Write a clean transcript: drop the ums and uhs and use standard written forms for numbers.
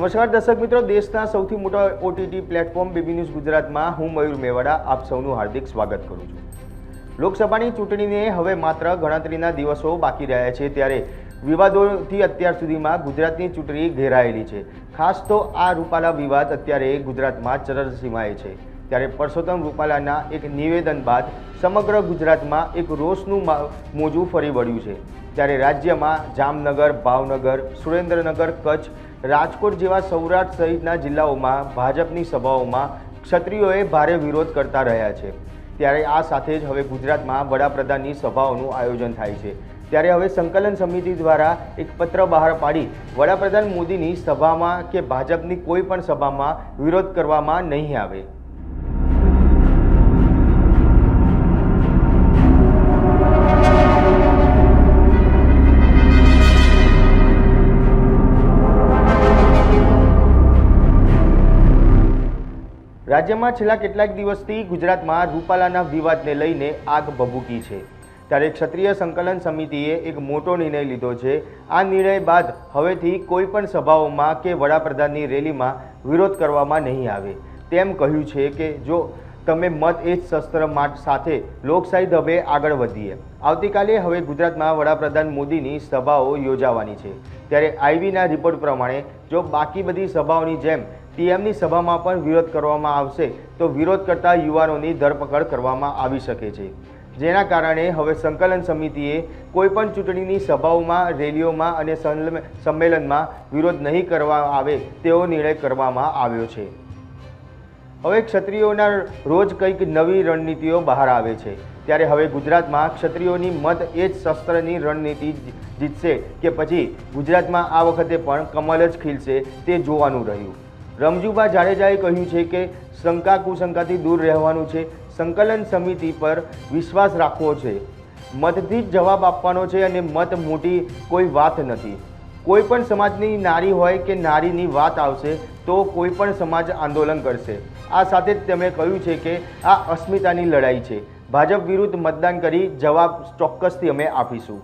નમસ્કાર દર્શક મિત્રો, દેશના સૌથી મોટા ઓટીટી પ્લેટફોર્મ બીબી ન્યૂઝ ગુજરાતમાં હું મયુર મેવાડા આપ સૌનું હાર્દિક સ્વાગત કરું છું। લોકસભાની ચૂંટણીને હવે માત્ર ગણતરીના દિવસો બાકી રહ્યા છે, ત્યારે વિવાદોથી અત્યાર સુધીમાં ગુજરાતની ચૂંટણી ઘેરાયેલી છે। ખાસ તો આ રૂપાલા વિવાદ અત્યારે ગુજરાતમાં ચરમસીમાએ છે। ત્યારે પરસોત્તમ રૂપાલાના એક નિવેદન બાદ સમગ્ર ગુજરાતમાં એક રોષનું મોજું ફરી વળ્યું છે। ત્યારે રાજ્યમાં જામનગર, ભાવનગર, સુરેન્દ્રનગર, કચ્છ, રાજકોટ જેવા સૌરાષ્ટ્ર સહિતના જિલ્લાઓમાં ભાજપની સભાઓમાં ક્ષત્રિયોએ ભારે વિરોધ કરતા રહ્યા છે। ત્યારે આ સાથે જ હવે ગુજરાતમાં વડાપ્રધાનની સભાઓનું આયોજન થાય છે। ત્યારે હવે સંકલન સમિતિ દ્વારા એક પત્ર બહાર પાડી વડાપ્રધાન મોદીની સભામાં કે ભાજપની કોઈ પણ સભામાં વિરોધ કરવામાં નહીં આવે। રાજ્યમાં છેલ્લા કેટલાક દિવસથી ગુજરાતમાં રૂપાલાના વિવાદને લઈને આગ ભભૂકી છે। ત્યારે ક્ષત્રિય સંકલન સમિતિએ એક મોટો નિર્ણય લીધો છે। આ નિર્ણય બાદ હવેથી કોઈ પણ સભાઓમાં કે વડાપ્રધાનની રેલીમાં વિરોધ કરવામાં નહીં આવે તેમ કહ્યું છે કે જો તમે મત એ જ શસ્ત્ર સાથે લોકશાહી ઢબે આગળ વધીએ। આવતીકાલે હવે ગુજરાતમાં વડાપ્રધાન મોદીની સભાઓ યોજાવાની છે। ત્યારે આઈબીના રિપોર્ટ પ્રમાણે જો બાકી બધી સભાઓની જેમ પીએમની સભામાં પણ વિરોધ કરવામાં આવશે તો વિરોધ કરતા યુવાનોની ધરપકડ કરવામાં આવી શકે છે, જેના કારણે હવે સંકલન સમિતિએ કોઈપણ ચૂંટણીની સભાઓમાં, રેલીઓમાં અને સંમેલનમાં વિરોધ નહીં કરવામાં આવે તેવો નિર્ણય કરવામાં આવ્યો છે। હવે ક્ષત્રિયોના રોજ કંઈક નવી રણનીતિઓ બહાર આવે છે। ત્યારે હવે ગુજરાતમાં ક્ષત્રિયોની મત એ જ શસ્ત્રની રણનીતિ જીતશે કે પછી ગુજરાતમાં આ વખતે પણ કમલ જ ખીલશે તે જોવાનું રહ્યું। રમજુભા જાડેજાએ કહ્યું છે કે શંકા કુશંકાથી દૂર રહેવાનું છે, સંકલન સમિતિ પર વિશ્વાસ રાખવો છે, મતથી જ જવાબ આપવાનો છે અને મત મોટી કોઈ વાત નથી। કોઈ પણ સમાજની નારી હોય કે નારીની વાત આવશે તો કોઈ પણ સમાજ આંદોલન કરશે। આ સાથે જ તેમણે કહ્યું છે કે આ અસ્મિતાની લડાઈ છે, ભાજપ વિરુદ્ધ મતદાન કરી જવાબ ચોક્કસથી અમે આપીશું।